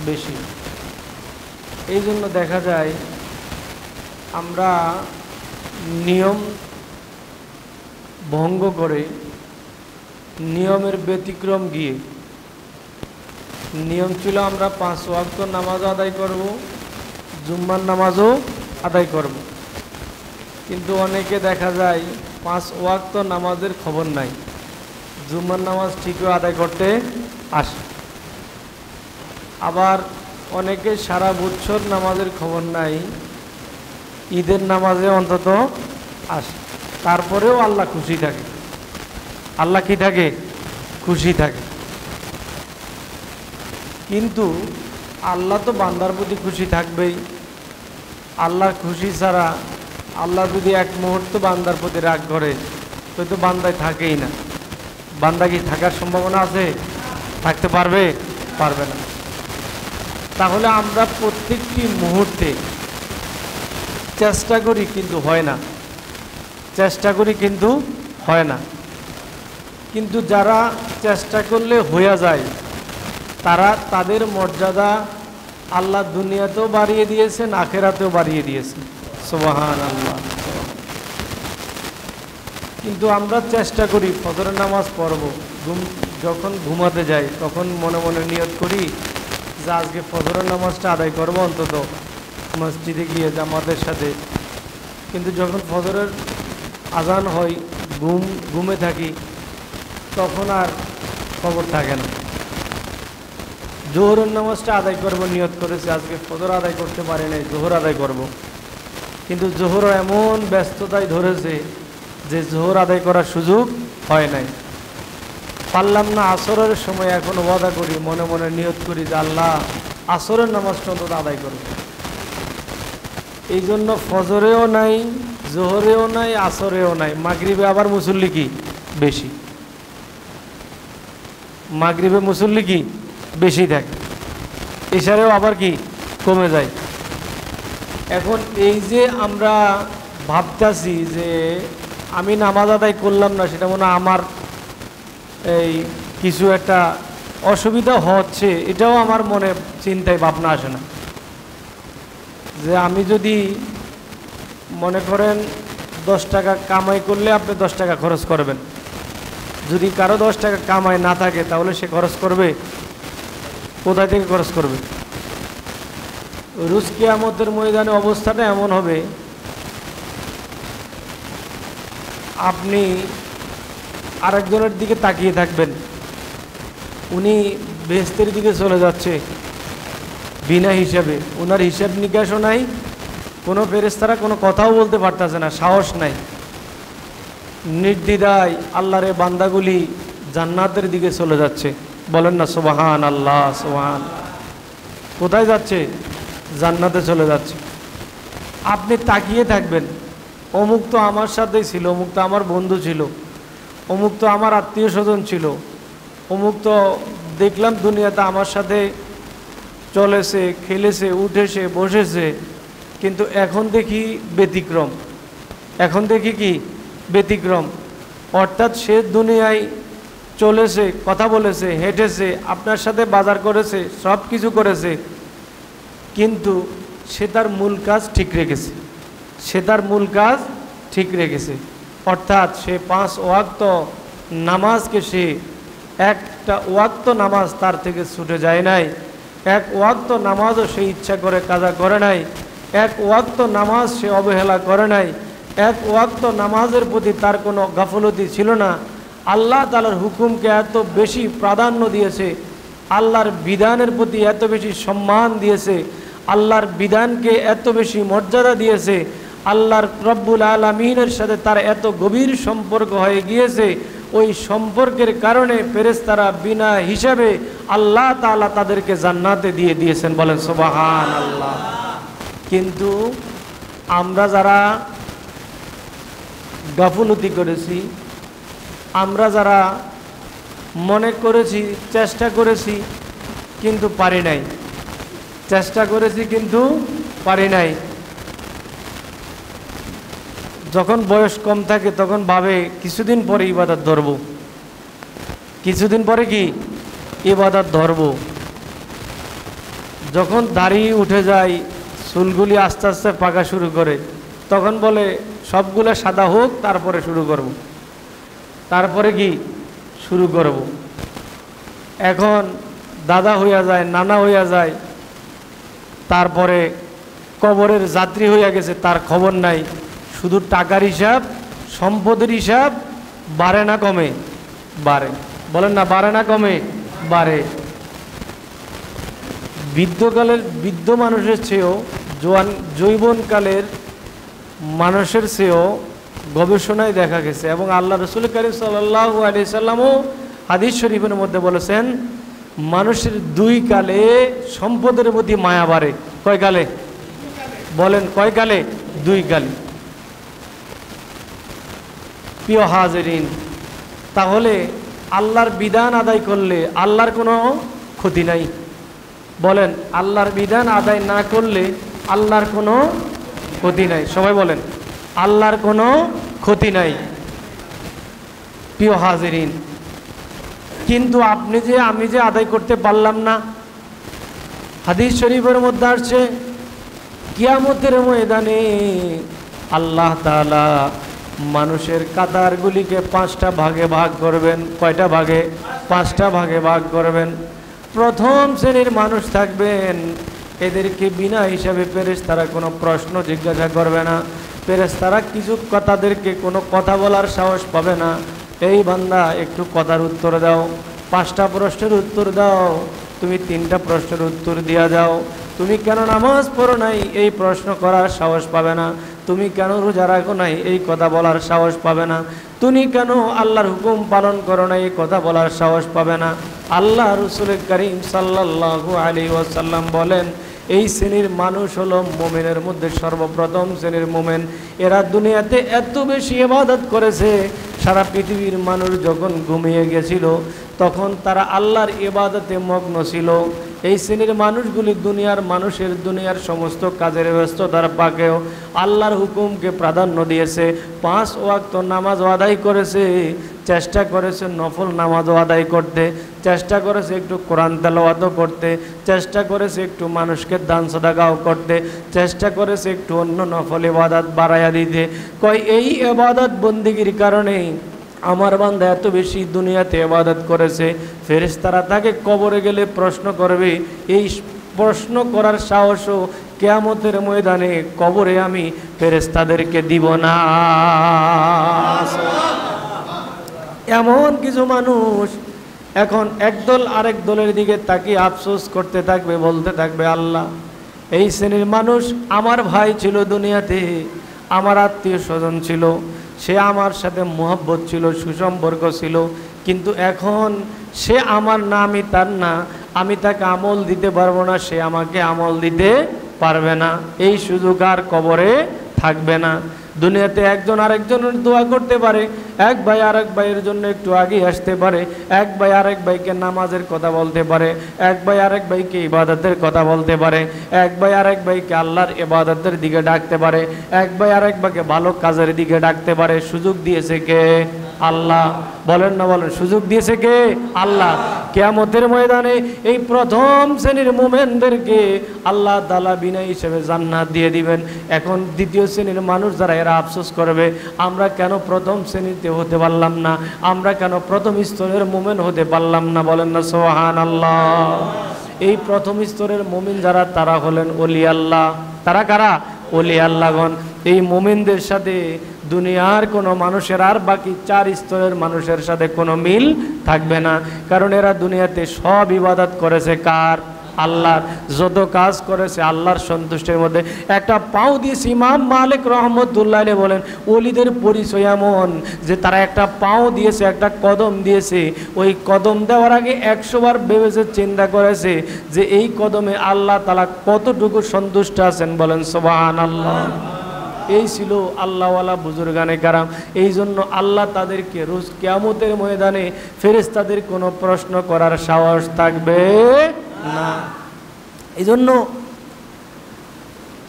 বেশি। এই জন্য দেখা যায় আমরা নিয়ম ভঙ্গ করে, নিয়মের ব্যতিক্রম গিয়ে, নিয়ম ছিল আমরা 5 ওয়াক্ত নামাজও আদায় করব, জুম্মার নামাজও আদায় করব, কিন্তু অনেকে দেখা যায় 5 ওয়াক্ত নামাজের খবর নাই, জুম্মার নামাজ ঠিকই আদায় করতে আসে। আবার অনেকে সারা বছর নামাজের খবর নাই, ঈদের নামাজে অন্তত আসে, তারপরেও আল্লাহ খুশি থাকে। আল্লাহ কি থাকে? খুশি থাকে। কিন্তু আল্লাহ তো বান্দার প্রতি খুশি থাকবেই। আল্লাহর খুশি ছাড়া, আল্লাহ যদি এক মুহূর্ত বান্দার প্রতি রাগ করে তো বান্দায় থাকেই না। বান্দা কি থাকার সম্ভাবনা আছে? থাকতে পারবে? পারবে না। তাহলে আমরা প্রত্যেকটি মুহূর্তে চেষ্টা করি, কিন্তু হয় না। চেষ্টা করি কিন্তু হয় না। কিন্তু যারা চেষ্টা করলে হয়ে যায়, তারা তাদের মর্যাদা আল্লাহ দুনিয়াতেও বাড়িয়ে দিয়েছেন, আখেরাতেও বাড়িয়ে দিয়েছেন। সুবহানাল্লাহ। কিন্তু আমরা চেষ্টা করি ফজরের নামাজ পড়ব, যখন ঘুমাতে যাই তখন মনে মনে নিয়ত করি যে আজকে ফজরের নামাজটা আদায় করব অন্তত মসজিদে গিয়ে জামাতের সাথে। কিন্তু যখন ফজরের আজান হয়, ঘুমে থাকি, তখন আর খবর থাকে না। জোহরের নামাজটা আদায় করব নিয়ত করেছি, আজকে ফজর আদায় করতে পারি নাই, জোহর আদায় করব। কিন্তু জোহরও এমন ব্যস্ততায় ধরেছে যে জোহর আদায় করার সুযোগ হয় নাই। পারলাম না আসরের সময়, এখন ওয়াদা করি, মনে মনে নিয়ত করি যে আল্লাহ আসরের নামাজটা অন্তত আদায় করব। এই জন্য ফজরেও নাই, জোহরেও নাই, আসরেও নাই। মাগরিবে আবার মুসল্লি কি বেশি, মাগরিবে মুসল্লি কি বেশি থাকে, এশারেও আবার কি কমে যায়। এখন এই যে আমরা ভাবতাছি যে আমি নামাজ আদায় করলাম না, সেটা মনে হয় আমার এই কিছু একটা অসুবিধা হচ্ছে, এটাও আমার মনে চিন্তায় ভাবনা আসে না। যে আমি যদি মনে করেন 10 টাকা কামাই করলে আপনি 10 টাকা খরচ করবেন, যদি কারো 10 টাকা কামাই না থাকে তাহলে সে খরচ করবে কোথা থেকে? খরচ করবে। রোজ কিয়ামতের ময়দানে অবস্থাটা এমন হবে, আপনি আরেকজনের দিকে তাকিয়ে থাকবেন, উনি বেহেশতের দিকে চলে যাচ্ছে বিনা হিসাবে, ওনার হিসাব নিকাশও নাই, কোনো ফেরেশতারা কোনো কথাও বলতে পারতেছে না, সাহস নাই। নির্দ্বিধায় আল্লাহর বান্দাগুলি জান্নাতের দিকে চলে যাচ্ছে। বলেন না সুবহানাল্লাহ, সুবহান। কোথায় যাচ্ছে? জান্নাতে চলে যাচ্ছে। আপনি তাকিয়ে থাকবেন, অমুক তো আমার সাথেই ছিল, অমুক তো আমার বন্ধু ছিল, অমুক তো আমার আত্মীয় স্বজন ছিল, অমুক তো দেখলাম দুনিয়াতে আমার সাথে চলেছে, খেলেছে, উঠেছে, বসেছে, কিন্তু এখন দেখি ব্যতিক্রম। এখন দেখি কি ব্যতিক্রম। অর্থাৎ সে দুনিয়ায় চলেছে, কথা বলেছে, হেঁটেছে, আপনার সাথে বাজার করেছে, সব কিছু করেছে, কিন্তু সে তার মূল কাজ ঠিক রেখেছে। সে তার মূল কাজ ঠিক রেখেছে। অর্থাৎ সে 5 ওয়াক্ত নামাজকে, সে একটা ওয়াক্ত নামাজ তার থেকে ছুটে যায় নাই, এক ওয়াক্ত নামাজও সে ইচ্ছা করে কাজা করে নাই, এক ওয়াক্ত নামাজ সে অবহেলা করে নাই, এক ওয়াক্ত নামাজের প্রতি তার কোনো গাফলতি ছিল না। আল্লাহ তাআলার হুকুমকে এত বেশি প্রাধান্য দিয়েছে, আল্লাহর বিধানের প্রতি এত বেশি সম্মান দিয়েছে, আল্লাহর বিধানকে এত বেশি মর্যাদা দিয়েছে, আল্লাহর রব্বুল আলামিনের সাথে তার এত গভীর সম্পর্ক হয়ে গিয়েছে। ওই সম্পর্কের কারণে ফেরেশতারা বিনা হিসাবে আল্লাহ তাআলা তাদেরকে জান্নাতে দিয়ে দিয়েছেন। বলেন সুবহানাল্লাহ। কিন্তু আমরা যারা গাফলতি করেছি, আমরা যারা মনে করেছি, চেষ্টা করেছি কিন্তু পারি নাই, চেষ্টা করেছি কিন্তু পারি নাই। যখন বয়স কম থাকে তখন ভাবে কিছুদিন পরে ইবাদত ধরব, কিছুদিন পরে কি ইবাদত ধরব। যখন দাড়ি উঠে যায়, চুলগুলি আস্তে আস্তে পাকা শুরু করে, তখন বলে সবগুলো সাদা হোক, তারপরে শুরু করব। তারপরে কি শুরু করব। এখন দাদা হইয়া যায়, নানা হইয়া যায়, তারপরে কবরের যাত্রী হইয়া গেছে, তার খবর নাই। শুধু টাকার হিসাব, সম্পদের হিসাব বাড়ে না কমে? বাড়ে। বলেন না, বাড়ে না কমে? বাড়ে। বৃদ্ধ মানুষের চেয়েও যৌবনকালের মানুষের চেয়েও গবেষণায় দেখা গেছে, এবং আল্লাহ রসুল কারীম সাল্লাল্লাহু আলাইহি সাল্লামও হাদিস শরীফের মধ্যে বলেছেন, মানুষের দুই কালে সম্পদের প্রতি মায়া বাড়ে। কয় কালে? বলেন কয় কালে? দুই কালে। প্রিয় হাজিরিন, তাহলে আল্লাহর বিধান আদায় করলে আল্লাহর কোনো ক্ষতি নাই। বলেন, আল্লাহর বিধান আদায় না করলে আল্লাহর কোনো ক্ষতি নাই। সবাই বলেন, আল্লাহর কোনো ক্ষতি নাই। প্রিয় হাজিরিন, কিন্তু আপনি যে আমি যে আদায় করতে পারলাম না, হাদিস শরীফের মধ্যে আসছে কিয়ামতের ময়দানে আল্লাহ তাআলা মানুষের কাতারগুলিকে 5টা ভাগে ভাগ করবেন। কয়টা ভাগে? 5টা ভাগে ভাগ করবেন। প্রথম শ্রেণীর মানুষ থাকবেন, এদেরকে বিনা হিসাবে ফেরেশতারা কোনো প্রশ্ন জিজ্ঞাসা করবে না। ফেরেশতারা কিছু তাদেরকে কোনো কথা বলার সাহস পাবে না। এই বান্দা একটু কথার উত্তর দাও, 5টা প্রশ্নের উত্তর দাও, তুমি 3টা প্রশ্নের উত্তর দিয়া যাও। তুমি কেন নামাজ পড়ো নাই, এই প্রশ্ন করার সাহস পাবে না। তুমি কেন রোজা রাখো নাই, এই কথা বলার সাহস পাবে না। তুমি কেন আল্লাহর হুকুম পালন করো না, এই কথা বলার সাহস পাবে না। আল্লাহ রাসূল কারীম সাল্লাল্লাহু আলাইহি ওয়াসাল্লাম বলেন, এই শ্রেণীর মানুষ হলো মুমিনের মধ্যে সর্বপ্রথম শ্রেণীর মুমিন। এরা দুনিয়াতে এত বেশি ইবাদত করেছে, সারা পৃথিবীর মানুষ যখন ঘুমিয়ে গেছিল তখন তারা আল্লাহর ইবাদতে মগ্ন ছিল। এই শ্রেণীর মানুষগুলি দুনিয়ার সমস্ত কাজের ব্যস্ততার পাকেও আল্লাহর হুকুমকে প্রাধান্য দিয়েছে। 5 ওয়াক্ত নামাজ আদায় করেছে, চেষ্টা করেছে নফল নামাজও আদায় করতে, চেষ্টা করেছে একটু কোরআন তেলাওয়াতও করতে, চেষ্টা করেছে একটু মানুষকে দান সাদাকাও করতে, চেষ্টা করেছে একটু অন্য নফল ইবাদত বাড়াইয়া দিতে। কয় এই ইবাদত বন্দিগির কারণেই আমার বান্দা এত বেশি দুনিয়াতে ইবাদত করেছে, ফেরেশতারা তাকে কবরে গেলে প্রশ্ন করবে। এই প্রশ্ন করার সাহসও কিয়ামতের ময়দানে কবরে আমি ফেরেশতাদেরকে দিব না। এমন কিছু মানুষ এখন একদল আরেক দলের দিকে তাকিয়ে আফসোস করতে থাকবে, বলতে থাকবে, আল্লাহ, এই শ্রেণীর মানুষ আমার ভাই ছিল দুনিয়াতে, আমার আত্মীয় স্বজন ছিল, সে আমার সাথে মোহাব্বত ছিল, সুসম্পর্ক ছিল, কিন্তু এখন সে আমার না, আমি তার না, আমি তাকে আমল দিতে পারবো না, সে আমাকে আমল দিতে পারবে না। এই সুযোগ আর কবরে থাকবে না। দুনিয়াতে একজন আরেকজনের দোয়া করতে পারে, এক ভাই আরেক ভাইয়ের জন্য একটু আগে আসতে পারে, এক ভাই আরেক ভাইকে নামাজের কথা বলতে পারে, এক ভাই আরেক ভাইকে ইবাদতের কথা বলতে পারে, এক ভাই আরেক ভাইকে আল্লাহর ইবাদতের দিকে ডাকতে পারে, এক ভাই আরেক ভাইকে ভালো কাজের দিকে ডাকতে পারে। সুযোগ দিয়েছে কে? আল্লাহ। বলেন না বলেন, সুযোগ দিয়েছে কে? আল্লাহ। কিয়ামতের ময়দানে এই প্রথম শ্রেণীর মুমিনদেরকে আল্লাহ তাআলা বিনা হিসেবে জান্নাত দিয়ে দিবেন। এখন দ্বিতীয় শ্রেণীর মানুষ যারা, এরা আফসোস করবে, আমরা কেন প্রথম শ্রেণীতে হতে পারলাম না, আমরা কেন প্রথম স্তরের মুমিন হতে পারলাম না। বলেন না সুবহানাল্লাহ। এই প্রথম স্তরের মুমিন যারা, তারা হলেন ওলি আল্লাহ। তারা কারা? ওলি আল্লাহগণ। এই মুমিনদের সাথে দুনিয়ার কোনো মানুষের আর বাকি 4 স্তরের মানুষের সাথে কোনো মিল থাকবে না। কারণ এরা দুনিয়াতে সব ইবাদত করেছে কার? আল্লাহর। যত কাজ করেছে আল্লাহর সন্তুষ্টির মধ্যে। একটা পাও দিয়েছে। ইমাম মালিক রহমতুল্লাহ আলাইহি বলেন, ওলিদের পরিচয় এমন যে তারা একটা পাও দিয়েছে, একটা কদম দিয়েছে, ওই কদম দেওয়ার আগে 100 বার ভেবেছে, চিন্তা করেছে যে এই কদমে আল্লাহ তাআলা কতটুকু সন্তুষ্ট আছেন। বলেন সুবহানাল্লাহ। এই ছিল আল্লাহওয়ালা বুজুর্গানে কারাম। এই জন্য আল্লাহ তাদেরকে রোজ কিয়ামতের ময়দানে ফেরেশতাদের কোনো প্রশ্ন করার সাহস থাকবে না। এই জন্য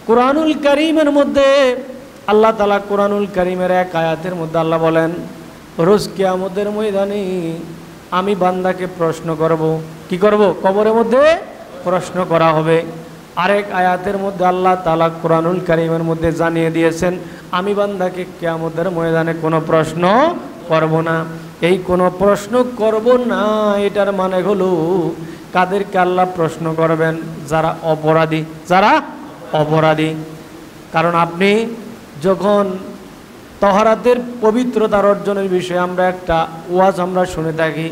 কোরআনুল কারীমের মধ্যে আল্লাহ তাআলা, কোরআনুল কারীমের এক আয়াতের মধ্যে আল্লাহ বলেন, রোজ কিয়ামতের ময়দানে আমি বান্দাকে প্রশ্ন করব। কি করব? কবরের মধ্যে প্রশ্ন করা হবে। আরেক আয়াতের মধ্যে আল্লাহ তাআলা কোরআনুল কারীমের মধ্যে জানিয়ে দিয়েছেন, আমি বান্দাকে কিয়ামতের ময়দানে কোনো প্রশ্ন করব না। এই কোনো প্রশ্ন করব না, এটার মানে হলো কাদেরকে আল্লাহ প্রশ্ন করবেন? যারা অপরাধী, যারা অপরাধী। কারণ আপনি যখন তহরাতের পবিত্রতার অর্জনের বিষয়ে আমরা একটা ওয়াজ আমরা শুনে থাকি,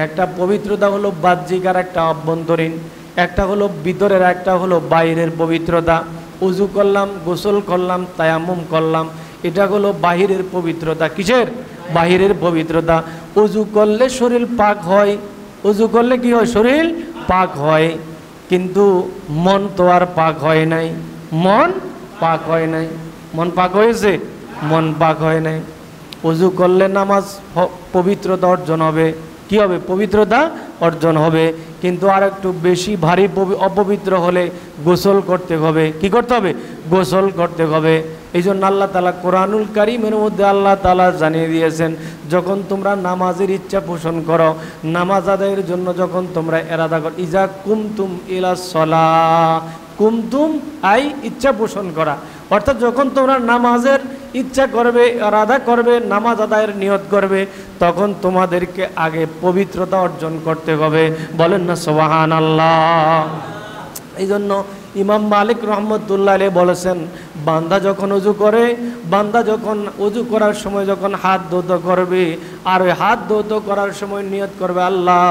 একটা পবিত্রতা হলো বাহ্যিক আর একটা অভ্যন্তরীণ, একটা হলো ভিতরের, একটা হলো বাইরের পবিত্রতা। উজু করলাম, গোসল করলাম, তায়াম্মুম করলাম, এটা হলো বাহিরের পবিত্রতা। কিসের? বাহিরের পবিত্রতা। উজু করলে শরীর পাক হয়, উজু করলে কি হয়? শরীর পাক হয়। কিন্তু মন তো আর পাক হয় নাই, মন পাক হয় নাই। মন পাক হয়েছে? মন পাক হয় নাই। উজু করলে নামাজ পবিত্রতা অর্জন হবে। কি হবে? পবিত্রতা অর্জন হবে। কিন্তু আর একটু বেশি ভারী অপবিত্র হলে গোসল করতে হবে। কি করতে হবে? গোসল করতে হবে। এই জন্য আল্লাহ তাআলা কোরআনুল কারীমের মধ্যে আল্লাহ তাআলা জানিয়ে দিয়েছেন, যখন তোমরা নামাজের ইচ্ছা পোষণ করো, নামাজ আদায়ের জন্য যখন তোমরা এরাদা করো, ইজা কুমতুম ইলা সলাহ, কুমতুম আই ইচ্ছা পোষণ করা, অর্থাৎ যখন তোমরা নামাজের ইচ্ছা করবে, এরাদা করবে, নামাজ আদায়ের নিয়ত করবে, তখন তোমাদেরকে আগে পবিত্রতা অর্জন করতে হবে। বলেন না সুবহানাল্লাহ। এই জন্য ইমাম মালিক রহমতুল্লাহ আলাইহি বলেছেন, বান্দা যখন উজু করে, বান্দা যখন উজু করার সময় যখন হাত ধৌত করবে, আর ওই হাত ধৌত করার সময় নিয়ত করবে, আল্লাহ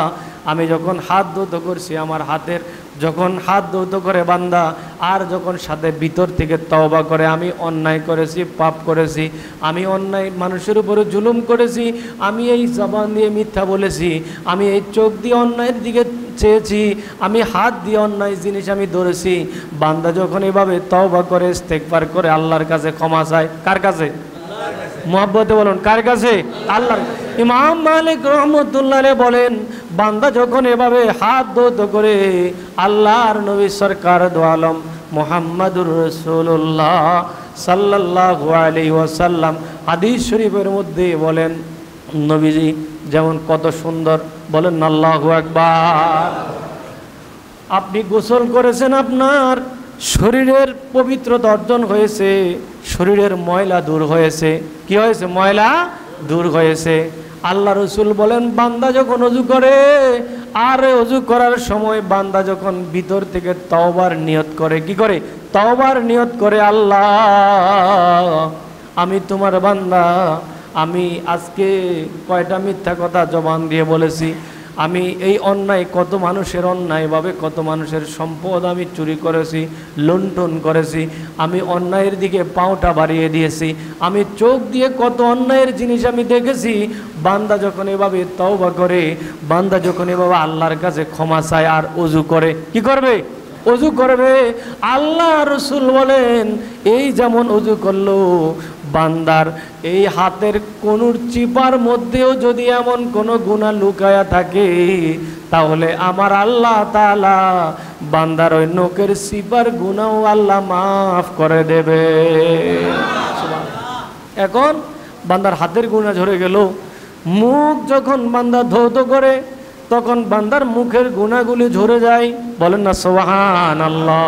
আমি যখন হাত ধৌত করছি, আমার হাতের যখন হাত ধৌত করে বান্দা, আর যখন সাথে ভিতর থেকে তওবা করে, আমি অন্যায় করেছি, পাপ করেছি, আমি অন্যায় মানুষের উপরে জুলুম করেছি, আমি এই জবান দিয়ে মিথ্যা বলেছি, আমি এই চোখ দিয়ে অন্যায়ের দিকে চেয়েছি, আমি হাত দিয়ে অন্যায় জিনিস আমি ধরেছি। বান্দা যখন এভাবে তওবা করে, ইস্তেগফার করে, আল্লাহর কাছে ক্ষমা চায়। কার কাছে? মুহাব্বতে বলুন, কার কাছে? আল্লাহর। ইমাম মালিক রহমতুল্লাহ আলাইহি বলেন, বান্দা যখন এভাবে হাত ধৌত করে আল্লাহর নবী সরকার দো আলম মুহাম্মাদুর রাসূলুল্লাহ সাল্লাল্লাহু আলাইহি ওয়াসাল্লাম হাদিস শরীফের মধ্যে বলেন, নবীজি যেমন কত সুন্দর, বলেন আল্লাহু আকবার। আপনি গোসল করেছেন, আপনার শরীরের পবিত্রতা অর্জন হয়েছে, শরীরের ময়লা দূর হয়েছে। কি হয়েছে? ময়লা দূর হয়েছে। আল্লাহ রসুল বলেন, বান্দা যখন ওযু করে, আর ওযু করার সময় বান্দা যখন ভিতর থেকে তওবার নিয়ত করে, কি করে? তওবার নিয়ত করে, আল্লাহ আমি তোমার বান্দা, আমি আজকে কয়টা মিথ্যা কথা জবান দিয়ে বলেছি, আমি এই অন্যায়, কত মানুষের অন্যায়ভাবে কত মানুষের সম্পদ আমি চুরি করেছি, লুণ্ঠন করেছি, আমি অন্যায়ের দিকে পাওটা বাড়িয়ে দিয়েছি, আমি চোখ দিয়ে কত অন্যায়ের জিনিস আমি দেখেছি। বান্দা যখন এভাবে তওবা করে, বান্দা যখন এভাবে আল্লাহর কাছে ক্ষমা চায় আর ওযু করে, কি করবে? ওযু করবে। আল্লাহ রসুল বলেন, এই যেমন ওযু করলো, বান্দার এই হাতের কনুর চিপার মধ্যেও যদি এমন কোনো গুনাহ লুকায়া থাকে, তাহলে আমার আল্লাহ তাআলা বান্দার ওই নখের চিপার গুনাহও আল্লাহ মাফ করে দেবে। এখন বান্দার হাতের গুনাহ ঝরে গেল, মুখ যখন বান্দা ধৌত করে, তখন বান্দার মুখের গুনাহগুলি ঝরে যায়। বলেন না সুবহানাল্লাহ।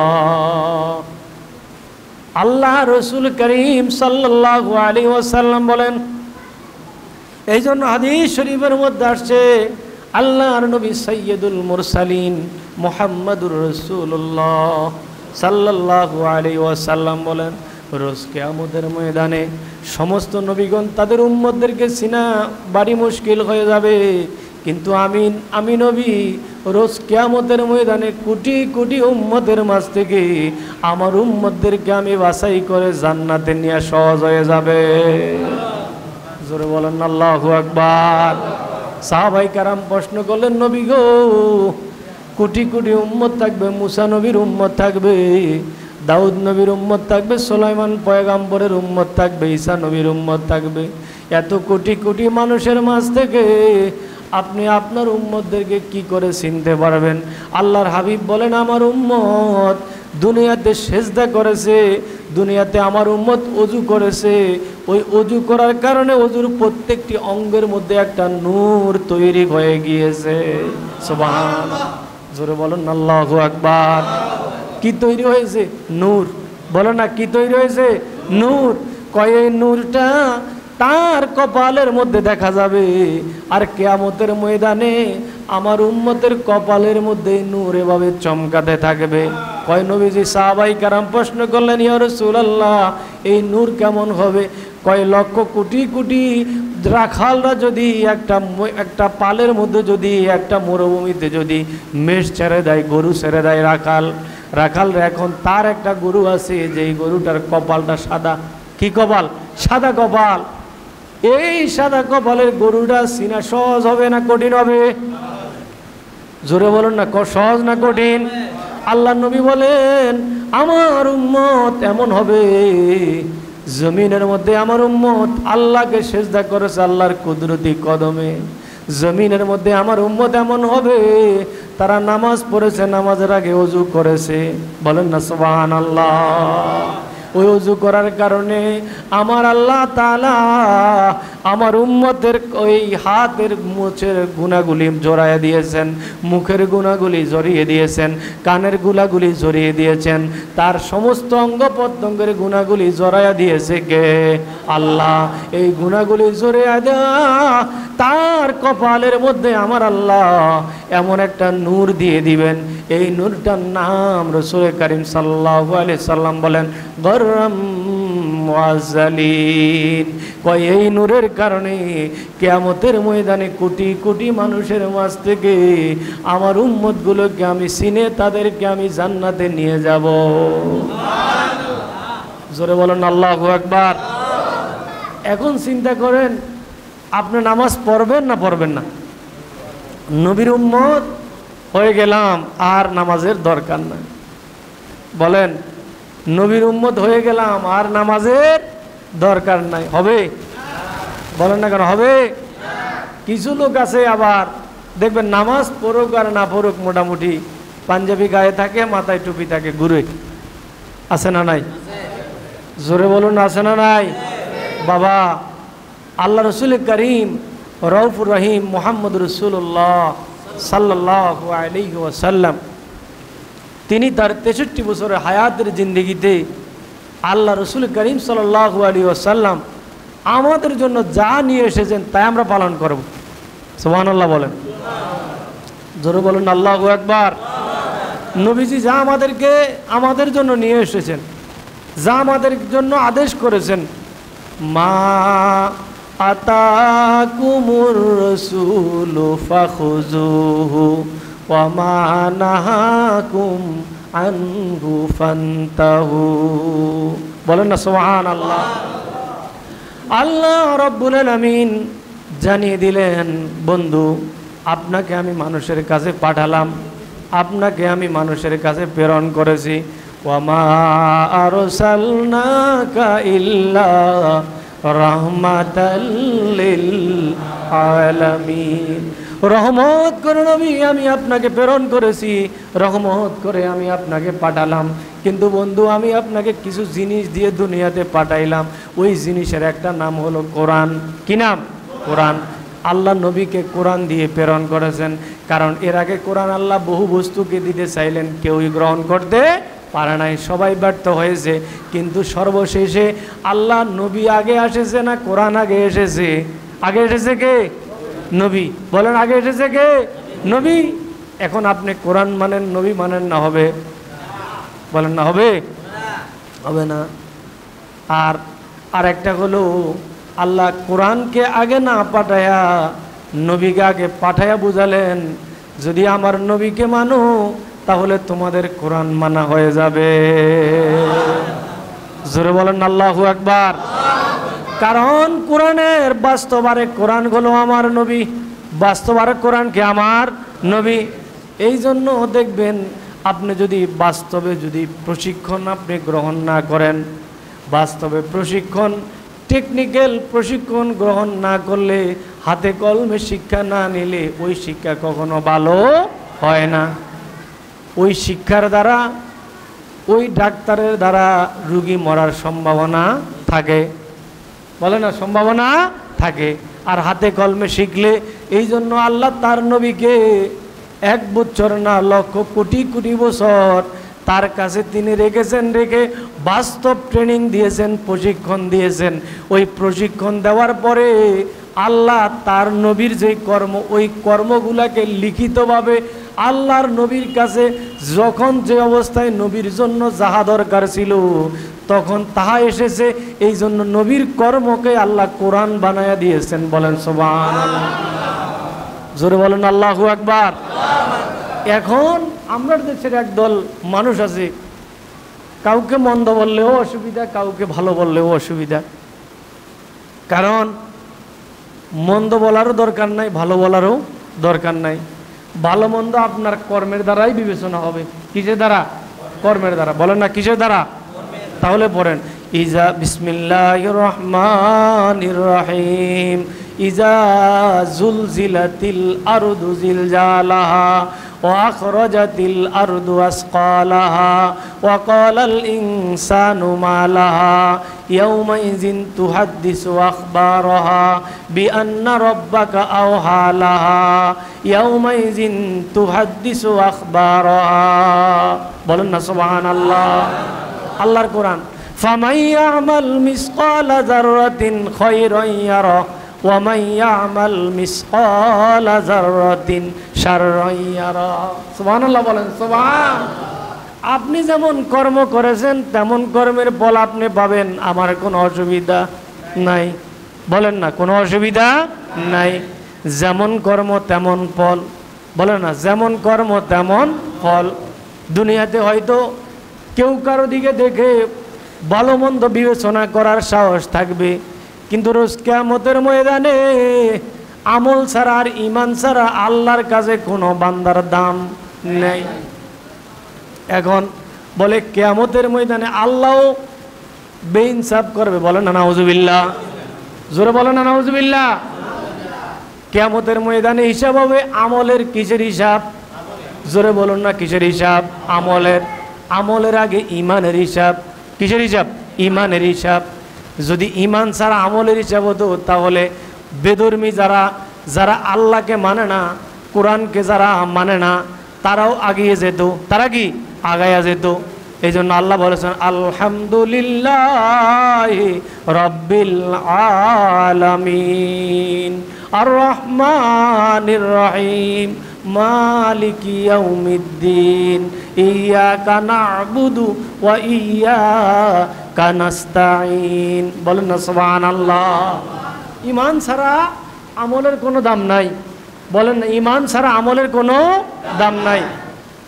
আল্লাহ রসুল করিম সাল্লাল্লাহু আলাইহি ওয়াসাল্লাম বলেন, এই জন্য হাদিস শরীফের মধ্যে আসছে, আল্লাহর নবী সাইয়্যিদুল মুরসালিন মুহাম্মাদুর রাসূলুল্লাহ সাল্লাল্লাহু আলাইহি ওয়াসাল্লাম বলেন, রোজ কিয়ামতের ময়দানে সমস্ত নবীগণ তাদের উম্মতদেরকে চিনা বাড়ি মুশকিল হয়ে যাবে, কিন্তু আমি নবী রোজ কিয়ামতের ময়দানে কোটি কোটি উম্মতের মাঝ থেকে আমার উম্মতদেরকে আমি বাছাই করে জান্নাতে নিয়ে সহজ হয়ে যাবে। জোরে বলেন আল্লাহু আকবার। সাহাবায়ে কেরাম প্রশ্ন করলেন, নবী গো, কোটি কোটি উম্মত থাকবে, মুসা নবীর উম্মত থাকবে, দাউদ নবীর উম্মত থাকবে, সুলাইমান পয়গাম্বরের উম্মত থাকবে, ঈসা নবীর উম্মত থাকবে, এত কোটি কোটি মানুষের মাঝ থেকে আপনি আপনার উম্মতদেরকে কি করে চিনতে পারবেন? আল্লাহর হাবিব বলেন, আমার উম্মত দুনিয়াতে সেজদা করেছে, দুনিয়াতে আমার উম্মত ওযু করেছে, ওই ওযু করার কারণে ওযুর প্রত্যেকটি অঙ্গের মধ্যে একটা নূর তৈরি হয়ে গিয়েছে। সুবহানাল্লাহ। জোরে বলুন আল্লাহু আকবার। কি তৈরি হয়েছে? নূর। বলো না কি তৈরি হয়েছে? নূর। কয় এই নূরটা তার কপালের মধ্যে দেখা যাবে, আর কিয়ামতের ময়দানে আমার উম্মতের কপালের মধ্যে নূর এভাবে চমকাতে থাকবে। কয় নবীজি সাহাবাই কারাম প্রশ্ন করলেন, ইয়া রাসূলুল্লাহ এই নূর কেমন হবে? কয় লক্ষ কোটি কোটি রাখালরা যদি একটা পালের মধ্যে যদি একটা মরুভূমিতে যদি মেষ ছেড়ে দেয়, গরু ছেড়ে দেয়, রাখালরা এখন তার একটা গরু আছে যেই গরুটার কপালটা সাদা। কি কপাল? সাদা কপাল। এই সাদা কপালের গরুটা চিনা সহজ হবে না কঠিন হবে? জোরে বলুন না, সহজ না কঠিন? আল্লাহ নবী বলেন আমার উম্মত এমন হবে, জমিনের মধ্যে আমার উম্মত আল্লাহকে সিজদা করেছে আল্লাহর কুদরতি কদমে। জমিনের মধ্যে আমার উম্মত এমন হবে তারা নামাজ পড়েছে, নামাজের আগে ওযু করেছে। বলেন না সুবহানাল্লাহ। ওই ওযু করার কারণে আমার আল্লাহ তাআলা আমার উম্মতের ওই হাতের মুছের গুনাহগুলি জড়াইয়া দিয়েছেন, মুখের গুনাহগুলি জড়িয়ে দিয়েছেন, কানের গুনাহগুলি জড়িয়ে দিয়েছেন, তার সমস্ত অঙ্গ প্রত্যঙ্গের গুনাহগুলি জড়াইয়া দিয়েছে কে? আল্লাহ। এই গুনাহগুলি জড়িয়ে দেয়া তার কপালের মধ্যে আমার আল্লাহ এমন একটা নূর দিয়ে দিবেন, এই নূরটার নাম রাসূল করিম সাল্লাল্লাহু আলাইহি সাল্লাম বলেন গররাম মুআজ্জালিন। কয় এই নূরের কারণে কিয়ামতের ময়দানে কোটি কোটি মানুষের মাঝ থেকে আমার উম্মতগুলোকে আমি চিনে তাদেরকে আমি জান্নাতে নিয়ে যাব। জোরে বলেন আল্লাহু আকবার। এখন চিন্তা করেন আপনি নামাজ পড়বেন না পড়বেন না? নবীর উম্মত হয়ে গেলাম আর নামাজের দরকার নাই। বলেন নবীর উম্মত হয়ে গেলাম আর নামাজের দরকার নাই, হবে? বলেন না কেন হবে? কিছু লোক আছে আবার দেখবেন নামাজ পড়ুক আর না পড়ুক মোটামুটি পাঞ্জাবি গায়ে থাকে, মাথায় টুপি থাকে, ঘুরে। আছে না নাই? জোরে বলুন আছে না নাই? বাবা আল্লাহ রসুল করিম রউফুর রহিম মুহাম্মদ রাসূলুল্লাহ সাল্লাল্লাহু আলাইহি ওয়াসাল্লাম তিনি তার 63 বছরের হায়াতের জিন্দেগিতে আল্লাহ রসুল করিম সাল্লাল্লাহু আলাইহি ওয়াসাল্লাম আমাদের জন্য যা নিয়ে এসেছেন তাই আমরা পালন করব। সুবহানাল্লাহ বলেন, জোরে বলুন আল্লাহু আকবার। নবীজি যা আমাদের জন্য নিয়ে এসেছেন, যা আমাদের জন্য আদেশ করেছেন, মা আতাকুমুর রাসূলু ফাখুযুহু ওয়া মা নাহাকুম আনহু ফান্তাহু। বলেন না সুবহানাল্লাহ। আল্লাহ রাব্বুল আলামিন জানিয়ে দিলেন, বন্ধু আপনাকে আমি মানুষের কাছে পাঠালাম, আপনাকে আমি মানুষের কাছে প্রেরণ করেছি। ওয়া মা আরসালনাকা ইল্লা রাহমাতাল লিল আলামিন। রহমত করে নবী আমি আপনাকে প্রেরণ করেছি, রহমত করে আমি আপনাকে পাঠালাম। কিন্তু বন্ধু আমি আপনাকে কিছু জিনিস দিয়ে দুনিয়াতে পাঠাইলাম, ওই জিনিসের একটা নাম হলো কোরআন। কি নাম? কোরআন। আল্লাহ নবীকে কোরআন দিয়ে প্রেরণ করেছেন, কারণ এর আগে কোরআন আল্লাহ বহু বস্তুকে দিতে চাইলেন, কেউই গ্রহণ করতে পারে নাই, সবাই ব্যর্থ হয়েছে। কিন্তু সর্বশেষে আল্লাহ নবী আগে এসেছে না কোরআন আগে এসেছে? আগে এসেছে কে? নবী। বলেন আগে এসেছে কে? নবী। এখন আপনি কোরআন মানেন, নবী মানেন না, হবে? বলেন না হবে? হবে না। আর একটা হলো আল্লাহ কোরআনকে আগে না পাঠায়া নবীকে আগে পাঠায়া বুঝালেন, যদি আমার নবীকে মানো তাহলে তোমাদের কোরআন মানা হয়ে যাবে। জোরে বলেন আল্লাহু আকবার। কারণ কোরআনের বাস্তবারে কোরআন হলো আমার নবী, বাস্তবারে কোরআনকে আমার নবী। এই জন্য দেখবেন আপনি যদি বাস্তবে যদি প্রশিক্ষণ আপনি গ্রহণ না করেন, বাস্তবে প্রশিক্ষণ টেকনিক্যাল প্রশিক্ষণ গ্রহণ না করলে, হাতে কলমে শিক্ষা না নিলে ওই শিক্ষা কখনো ভালো হয় না। ওই শিক্ষার দ্বারা ওই ডাক্তারের দ্বারা রোগী মরার সম্ভাবনা থাকে, বলে না সম্ভাবনা থাকে। আর হাতে কলমে শিখলে, এই জন্য আল্লাহ তার নবীকে 1 বছর না লক্ষ কোটি কোটি বছর তার কাছে তিনি রেখে বাস্তব ট্রেনিং দিয়েছেন, প্রশিক্ষণ দিয়েছেন। ওই প্রশিক্ষণ দেওয়ার পরে আল্লাহ তার নবীর যে কর্ম, ওই কর্মগুলাকে লিখিতভাবে আল্লাহর নবীর কাছে যখন যে অবস্থায় নবীর জন্য যাহা দরকার ছিল তখন তাহা এসেছে। এই জন্য নবীর কর্মকে আল্লাহ কোরআন বানায়া দিয়েছেন। বলেন সুবহানাল্লাহ, জোরে বলেন আল্লাহু আকবার। এখন আমরা দেশের একদল মানুষ আছে, কাউকে মন্দ বললেও অসুবিধা, কাউকে ভালো বললেও অসুবিধা। কারণ মন্দ বলারও দরকার নাই, ভালো বলারও দরকার নাই। ভালো মন্দ আপনার কর্মের দ্বারাই বিবেচনা হবে। কিসের দ্বারা? কর্মের দ্বারা। বলেন না কিসের দ্বারা? তাহলে পড়েন, ইজা বিসমিল্লাহির রহমানির রহিম ইজা জুলজিলাতিল আরদু জিলজালাহা ওয়া আখরাজাতিল আরদু আসকালাহা ওয়া ক্বালাল ইনসানু মা লাহা ইয়াউমাইযিন তুহাদ্দিসু আখবারাহা বিআন্না রাব্বাকা আওহা লাহা ইয়াউমাইযিন তুহাদ্দিসু আখবারাহা। বলেন না সুবহানাল্লাহ। আল্লাহর কোরআন, ফামান ইয়ামাল মিসকালা যাররাতিন খায়রান ইয়ারা ওয়া মান ইয়ামাল মিসকালা যাররাতিন শাররান ইয়ারা। সুবহানাল্লাহ বলেন সুবহান। আপনি যেমন কর্ম করেছেন তেমন কর্মের ফল আপনি পাবেন, আমার কোনো অসুবিধা নাই। বলেন না কোনো অসুবিধা নাই। যেমন কর্ম তেমন ফল। বলেন না যেমন কর্ম তেমন ফল। দুনিয়াতে হয়তো কেউ কারো দিকে দেখে ভালো মন্দ বিবেচনা করার সাহস থাকবে, কিন্তু রোজ কিয়ামতের ময়দানে আমল ছাড়া আর ঈমান ছাড়া আল্লাহর কাছে কোনো বান্দার দাম নেই। এখন বলে কিয়ামতের ময়দানে আল্লাহও বেইনসাফ করবে। বলেন না নাউজুবিল্লাহ, জোরে বলেন না নাউজুবিল্লাহ। কিয়ামতের ময়দানে হিসাব হবে আমলের। কিসের হিসাব? জোরে বলুন না কিসের হিসাব? আমলের। আমলের আগে ঈমানের হিসাব। কিসের হিসাব? ঈমানের হিসাব। যদি ঈমান ছাড়া আমলের হিসাব হতো তাহলে বেধর্মী যারা আল্লাহকে মানে না, কোরআনকে যারা মানে না, তারাও আগিয়ে যেত। তারা কি আগায়া যেত। এই জন্য আল্লাহ বলেছেন আলহামদুলিল্লাহি রাব্বিল আলামিন আর রহমানির রহিম মালিকি ইয়াউমিদ্দিন ইয়্যাকা না'বুদু ওয়া ইয়্যাকা নাস্তাঈন। বলেন না সুবহানাল্লাহ। ঈমান ছাড়া আমলের কোনো দাম নাই। বলেন না ঈমান ছাড়া আমলের কোনো দাম নাই।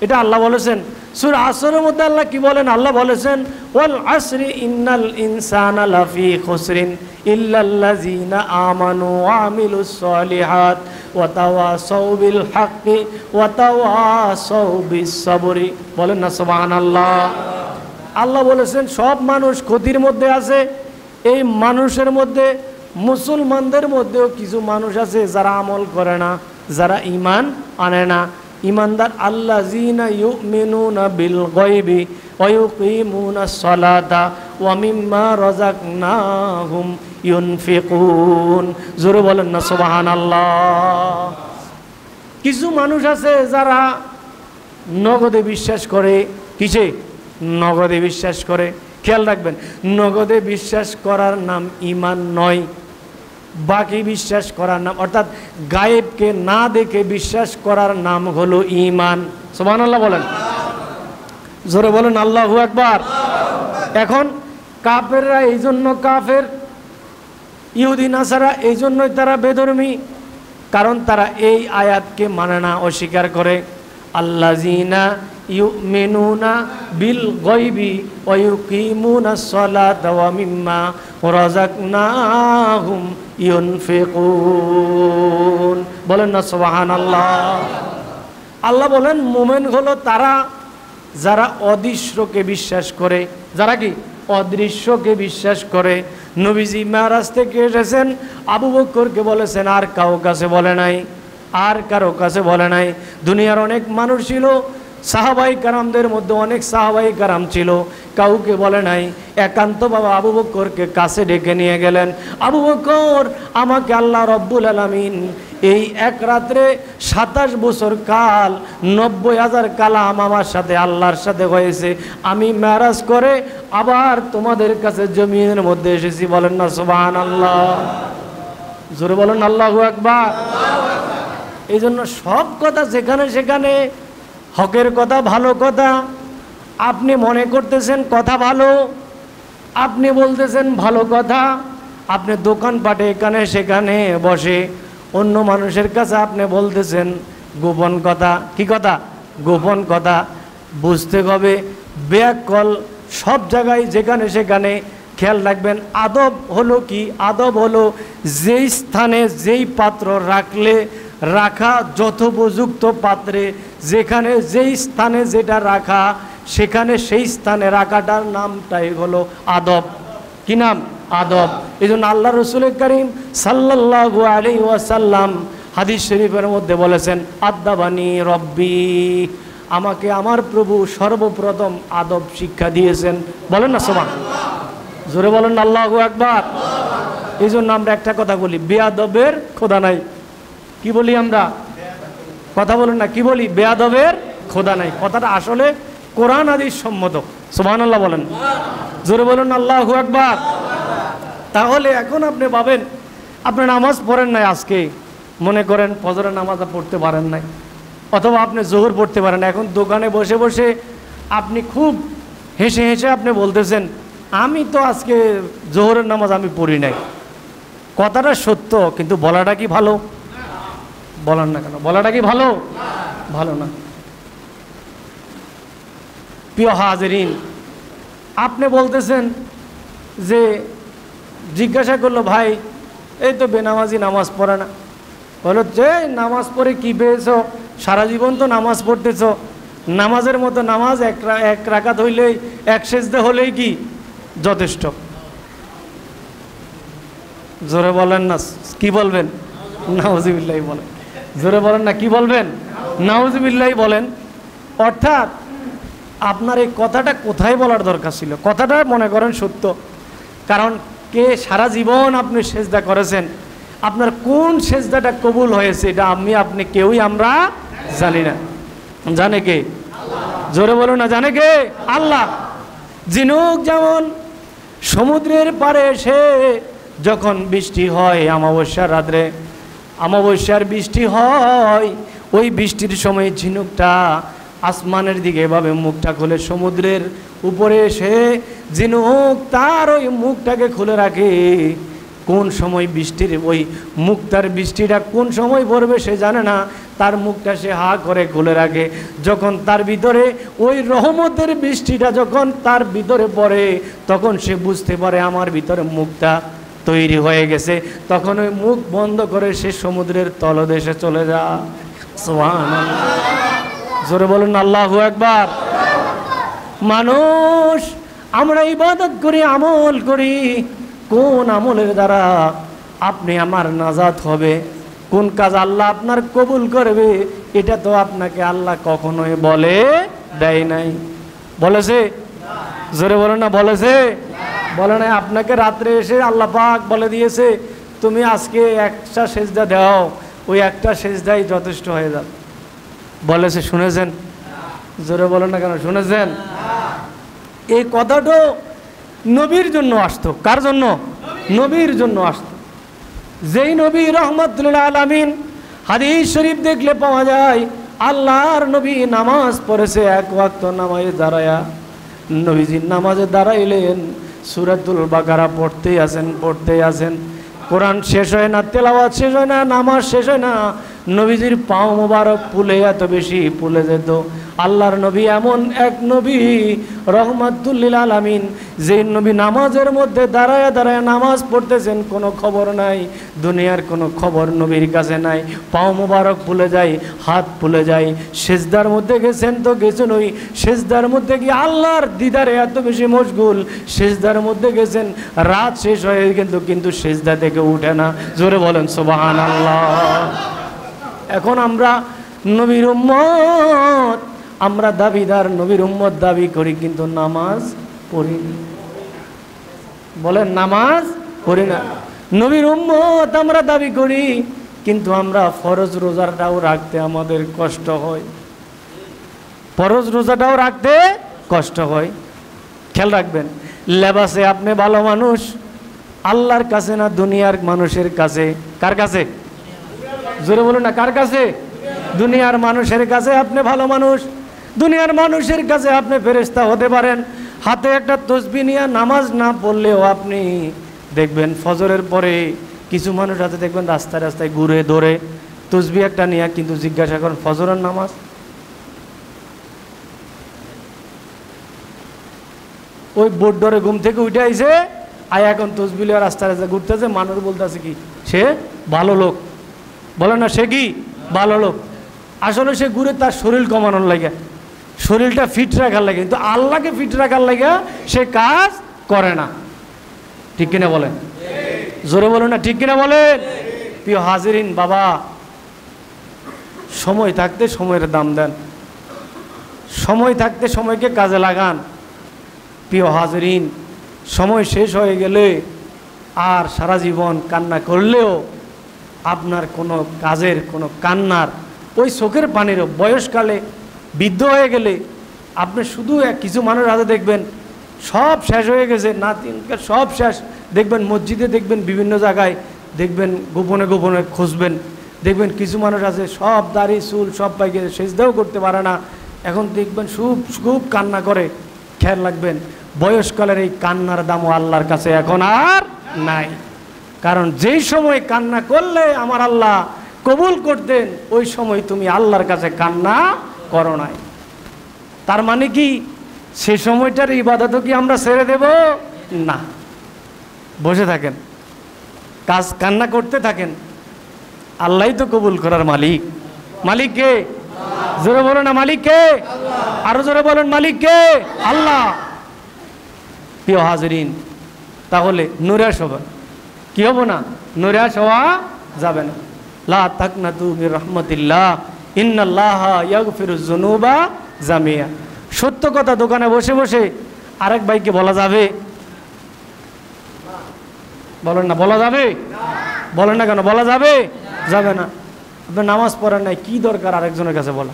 এটা আল্লাহ বলেছেন। সূরা আসরের মধ্যে আল্লাহ কি বলেন? আল্লাহ বলেছেন ওয়াল আসরি ইন্নাল ইনসানা লাফি খুসরিন ইল্লাল্লাযিনা আমানু ওয়া আমিলুস সলিহাত ওয়া তাওয়াসাউ বিল হাক্কি ওয়া তাওয়াসাউ বিস সাবরি। বলেন না সুবহানাল্লাহ। আল্লাহ বলেছেন সব মানুষ ক্ষতির মধ্যে আছে। এই মানুষের মধ্যে মুসলমানদের মধ্যেও কিছু মানুষ আছে যারা আমল করে না, যারা ঈমান আনে না। ঈমানদার আল্লাযীনা ইউমিনুনা বিল গায়বি ওয়া ইউকিমুনাস সালাতা ওয়া মিম্মা রাযাকনাহুম ইউনফিকুন। জোরে বলেন না সুবহানাল্লাহ। কিছু মানুষ আছে যারা নগদে বিশ্বাস করে। কিসে? নগদে বিশ্বাস করে। খেয়াল রাখবেন, নগদে বিশ্বাস করার নাম ঈমান নয়, বাকি বিশ্বাস করার নাম, অর্থাৎ গায়েবকে না দেখে বিশ্বাস করার নাম হলো ঈমান। সুবহানাল্লাহ বলেন, জোরে বলেন আল্লাহু আকবার। এখন কাফেররা এই জন্য কাফের, ইহুদি নাসারা এই জন্যই তারা বেধর্মী, কারণ তারা এই আয়াতকে মানে না, অস্বীকার করে। আল্লাযীনা ইউমিনুনা বিল গায়বি ওয়া ইউকিমুনাস সালাতা ওয়া মিম্মা রাযাকনাহুম ইউনফিকুন। বলেন না সুবহানাল্লাহ। আল্লাহ বলেন মুমিন হলো তারা যারা অদৃশ্যকে বিশ্বাস করে। যারা কি? অদৃশ্যকে বিশ্বাস করে। নবীজি মেরাজ থেকে এসেছেন, আবু বকরকে বলেছেন, আর কারো কাছে বলে নাই, আর কারো কাছে বলে নাই। দুনিয়ার অনেক মানুষ ছিল, সাহাবাই কারামদের মধ্যে অনেক সাহাবাই কারাম ছিল, কাউকে বলে নাই। একান্ত বাবা আবু বকরকে কাছে ডেকে নিয়ে গেলেন। আবু বকর, আমাকে আল্লাহ রব্বুল আলামিন এই এক রাত্রে 27 বছর কাল 90,000 কালাম আমার সাথে আল্লাহর সাথে হয়েছে। আমি মেরাজ করে আবার তোমাদের কাছে জমিনের মধ্যে এসেছি। বলেন না সুবহানাল্লাহ, জোরে বলেন আল্লাহু আকবার। এই জন্য সব কথা যেখানে সেখানে হকের কথা, ভালো কথা, আপনি মনে করতেছেন কথা ভালো, আপনি বলতেছেন ভালো কথা, আপনি দোকানপাটে এখানে সেখানে বসে অন্য মানুষের কাছে আপনি বলতেছেন গোপন কথা। কি কথা? গোপন কথা। বুঝতে হবে ব্যাকল সব জায়গায় যেখানে সেখানে খেয়াল রাখবেন। আদব হলো কি? আদব হলো যেই স্থানে যেই পাত্র রাখলে রাখা যথোপযুক্ত পাত্রে, যেখানে যেই স্থানে যেটা রাখা সেখানে সেই স্থানে রাখাটার নামটাই হলো আদব। কি নাম? আদব। এই জন্য আল্লাহ রসুল করিম সাল্লাল্লাহু আলাইহি ওয়াসাল্লাম হাদিস শরীফের মধ্যে বলেছেন, আদাবানি রব্বি, আমাকে আমার প্রভু সর্বপ্রথম আদব শিক্ষা দিয়েছেন। বলেন না সুবহানাল্লাহ, জোরে বলেন আল্লাহু আকবার। এই জন্য আমরা একটা কথা বলি, বেয়াদবের খোদা নাই। কি বলি আমরা? কথা বলেন না, কি বলি? বেয়াদবের খোদা নাই। কথাটা আসলে কোরআন হাদিস সম্মত। সুবহানাল্লাহ বলেন, জোরে বলেন আল্লাহু আকবার। তাহলে এখন আপনি ভাবেন আপনি নামাজ পড়েন নাই, আজকে মনে করেন ফজরের নামাজ পড়তে পারেন নাই, অথবা আপনি জোহর পড়তে পারেন। এখন দোকানে বসে বসে আপনি খুব হেসে হেসে আপনি বলতেছেন, আমি তো আজকে জোহরের নামাজ আমি পড়ি নাই। কথাটা সত্য, কিন্তু বলাটা কি ভালো? বলেন না কেন? বলাটা কি ভালো? ভালো না। প্রিয় হাজিরিন, আপনি বলতেছেন যে, জিজ্ঞাসা করলো, ভাই এই তো বেনামাজি নামাজ পড়ে না। বলো যে নামাজ পড়ে কি পেয়েছ? সারা জীবন তো নামাজ পড়তেছ। নামাজের মতো নামাজ এক রাকাত হইলেই, এক সেজদা হলেই কি যথেষ্ট? জোরে বলেন না, কি বলবেন? নাউজুবিল্লাহি বলেন। জোরে বলেন না, কি বলবেন? নাউজুবিল্লাহি বলেন। অর্থাৎ আপনার এই কথাটা কোথায় বলার দরকার ছিল? কথাটা মনে করেন সত্য, কারণ কে সারা জীবন আপনি সেজদা করেছেন, আপনার কোন সেজদাটা কবুল হয়েছে এটা আপনি কেউই আমরা জানি না। জানে কে? জোরে বলো না, জানে কে? আল্লাহ। ঝিনুক যেমন সমুদ্রের পাড়ে এসে যখন বৃষ্টি হয় অমাবস্যার রাত্রে, অমাবস্যার বৃষ্টি হয়, ওই বৃষ্টির সময় ঝিনুকটা আসমানের দিকে এভাবে মুখটা খুলে সমুদ্রের উপরে এসে ঝিনুক তার ওই মুখটাকে খুলে রাখে। কোন সময় বৃষ্টির ওই মুখটার বৃষ্টিটা কোন সময় পড়বে সে জানে না, তার মুখটা সে হা করে খুলে রাখে। যখন তার ভিতরে ওই রহমতের বৃষ্টিটা যখন তার ভিতরে পড়ে, তখন সে বুঝতে পারে আমার ভিতরে মুখটা তৈরি হয়ে গেছে। তখন ওই মুখ বন্ধ করে সে সমুদ্রের তলদেশে চলে যায়। সুবহানাল্লাহ, জোরে বলুন আল্লাহু আকবার। মানুষ আমরা ইবাদত করি, আমল করি, কোন আমলের দ্বারা আপনি আমার নাজাত হবে, কোন কাজ আল্লাহ আপনার কবুল করবে, এটা তো আপনাকে আল্লাহ কখনোই বলে দেয় নাই। বলেছে? জোরে বলুন না, বলেছে? বলে নাই। আপনাকে রাত্রে এসে আল্লাহ পাক বলে দিয়েছে, তুমি আজকে একটা সেজদা দাও, ওই একটা সেজদাই যথেষ্ট হয়ে যাবে। বলেছে? শুনেছেন? জোরে বলেন না কেন? শুনেছেন? এই কথাটা নবীর জন্য আসতো। কার জন্য? নবীর জন্য আসতো। যেই নবী রহমাতুল আলামিন, হাদিস শরীফ দেখলে পাওয়া যায় আল্লাহর নবী নামাজ পড়েছে, এক ওয়াক্ত নামাজে দাঁড়ায়া নবীজি নামাজে দাঁড়াইলেন, সূরাতুল বাকারা পড়তেই আছেন। কোরআন শেষ হয় না, তেলাওয়াত শেষ হয় না, নামাজ শেষ হয় না, নবীজির পাও মোবারক ফুলে এত বেশি ফুলে যেত। আল্লাহর নবী এমন এক নবী রহমাতুল লিল আলামিন, যে নবী নামাজের মধ্যে দাঁড়ায় দাঁড়ায় নামাজ পড়তেছেন, কোনো খবর নাই, দুনিয়ার কোনো খবর নবীর কাছে নাই। পাও মোবারক ফুলে যায়, হাত ফুলে যায়। সেজদার মধ্যে গেছেন তো গেছেন, ওই সেজদার মধ্যে গিয়ে আল্লাহর দিদারে এত বেশি মশগুল, সেজদার মধ্যে গেছেন, রাত শেষ হয়ে কিন্তু সেজদা থেকে উঠে না। জোরে বলেন সুবহানাল্লাহ। এখন আমরা নবীর উম্মত, আমরা দাবিদার নবীর উম্মত দাবি করি, কিন্তু নামাজ পড়ি না। বলেন নামাজ পড়ি না। নবীর উম্মত আমরা দাবি করি, কিন্তু আমরা ফরজ রোজাটাও রাখতে আমাদের কষ্ট হয়, ফরজ রোজাটাও রাখতে কষ্ট হয়। খেয়াল রাখবেন, লেবাসে আপনি ভালো মানুষ, আল্লাহর কাছে না দুনিয়ার মানুষের কাছে? কার কাছে? জোরে বলুন না, কার কাছে? দুনিয়ার মানুষের কাছে আপনি ভালো মানুষ, দুনিয়ার মানুষের কাছে আপনি ফেরেশতা হতে পারেন। হাতে একটা তসবিহ নিয়ে নামাজ না পড়লেও আপনি দেখবেন ফজরের পরে কিছু মানুষ হাতে দেখবেন রাস্তায় রাস্তায় ঘুরে ধরে তসবিহ একটা নিয়ে, কিন্তু জিজ্ঞাসা করেন ফজরের নামাজ? ওই বোর্ড ধরে ঘুম থেকে উঠে আইছে, আয় এখন তসবিহ লিয়ে রাস্তায় রাস্তায় ঘুরতেছে, মানুষ বলতেছে কি সে ভালো লোক, বলে না সে কি ভালো লোক। আসলে সে ঘুরে তার শরীর কমানোর লাগে, শরীরটা ফিট রাখার লাগে, কিন্তু আল্লাহকে ফিট রাখার লাগে সে কাজ করে না। ঠিক কিনা বলেন? জোরে বলুন না, ঠিক কিনা বলেন? প্রিয় হাজিরিন, বাবা সময় থাকতে সময়ের দাম দেন, সময় থাকতে সময়কে কাজে লাগান। প্রিয় হাজিরিন, সময় শেষ হয়ে গেলে আর সারা জীবন কান্না করলেও আপনার কোনো কাজের, কোনো কান্নার ওই চোখের পানিরও, বয়সকালে বৃদ্ধ হয়ে গেলে আপনি শুধু কিছু মানুষ হাতে দেখবেন সব শেষ হয়ে গেছে, না তিনকার সব শেষ, দেখবেন মসজিদে, দেখবেন বিভিন্ন জায়গায়, দেখবেন গোপনে গোপনে খুঁজবেন, দেখবেন কিছু মানুষ আছে সব দাড়ি চুল সব পাই গেছে, সেজদাও করতে পারে না, এখন দেখবেন খুব কান্না করে। খেয়াল রাখবেন, বয়সকালের এই কান্নার দামও আল্লাহর কাছে এখন আর নাই। কারণ যেই সময় কান্না করলে আমার আল্লাহ কবুল করতেন, ওই সময় তুমি আল্লাহর কাছে কান্না করো নাই। তার মানে কি সে সময়টার ইবাদতও কি আমরা ছেড়ে দেব? না। বসে থাকেন, কাজ কান্না করতে থাকেন, আল্লাহই তো কবুল করার মালিক। মালিক কে? জোরে বলো না, মালিক কে? আরো জোরে বলেন, মালিক কে? আল্লাহ। প্রিয় হাজিরিন, তাহলে নিরাশ হবে কি হবো না? নিরাশ হওয়া যাবে না। লা তাকনাতু মির রাহমাতিল্লাহ, ইন্নাল্লাহা ইয়াগফিরুয যুনুবা জামিয়া। সত্য কথা দোকানে বসে বসে আরেক ভাইকে বলা যাবে? বলেন না, বলা যাবে? বলেন না কেন? বলা যাবে? যাবে না। আপনি নামাজ পড়েন নাই, কি দরকার আরেকজনের কাছে বলা?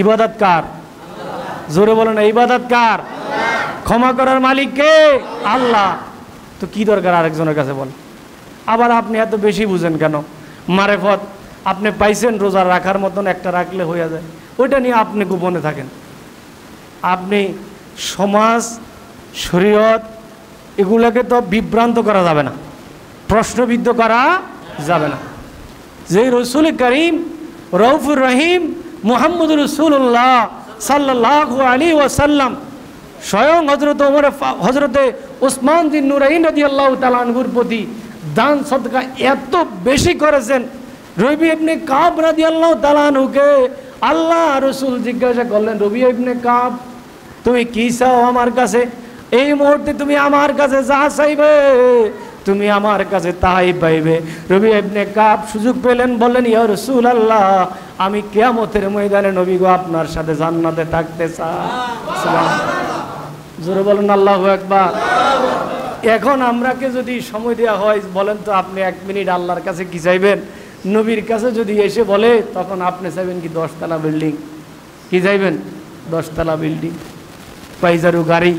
ইবাদত কার? জোরে বলেন না, ইবাদত কার? ক্ষমা করার মালিক কে? আল্লাহ। তো কি দরকার আরেকজনের কাছে বল? আবার আপনি এত বেশি বুঝেন কেন? মারেফত আপনি পাইছেন, রোজা রাখার মতন একটা রাখলে হয়ে যায়, ওইটা নিয়ে আপনি গোপনে থাকেন। আপনি সমাজ, শরীয়ত এগুলোকে তো বিভ্রান্ত করা যাবে না, প্রশ্নবিদ্ধ করা যাবে না। যে রসুল করিম রউফুর রহিম মুহাম্মদ রাসূলুল্লাহ সাল্লাল্লাহু আলাইহি ওয়াসাল্লাম স্বয়ং হজরতে ওসমান বিন নুরাইন রাদিয়াল্লাহু তাআলা আনহুর প্রতি দান সদকা এত বেশি করেছেন, রবি ইবনে কাব রাদিয়াল্লাহু তাআলা আনহুকে আল্লাহ রসুল জিজ্ঞাসা করলেন, রবি ইবনে কাব তুমি কি চাও আমার কাছে? এই মুহূর্তে তুমি আমার কাছে যা চাইবে তুমি আমার কাছে তাই পাইবে। রবি ইবনে কাব সুযোগ পেলেন, বললেন, ইয়া রাসূলুল্লাহ, আমি কিয়ামতের ময়দানে নবী গো আপনার সাথে জান্নাতে থাকতে চাই। জোরে বলেন আল্লাহু আকবার। এখন আমরাকে যদি সময় দেওয়া হয়, বলেন তো আপনি 1 মিনিট আল্লাহর কাছে কি চাইবেন? নবীর কাছে যদি এসে বলে, তখন আপনি চাইবেন কি 10 তলা বিল্ডিং? কি চাইবেন? 10 তলা বিল্ডিং, পাইজারু গাড়ি,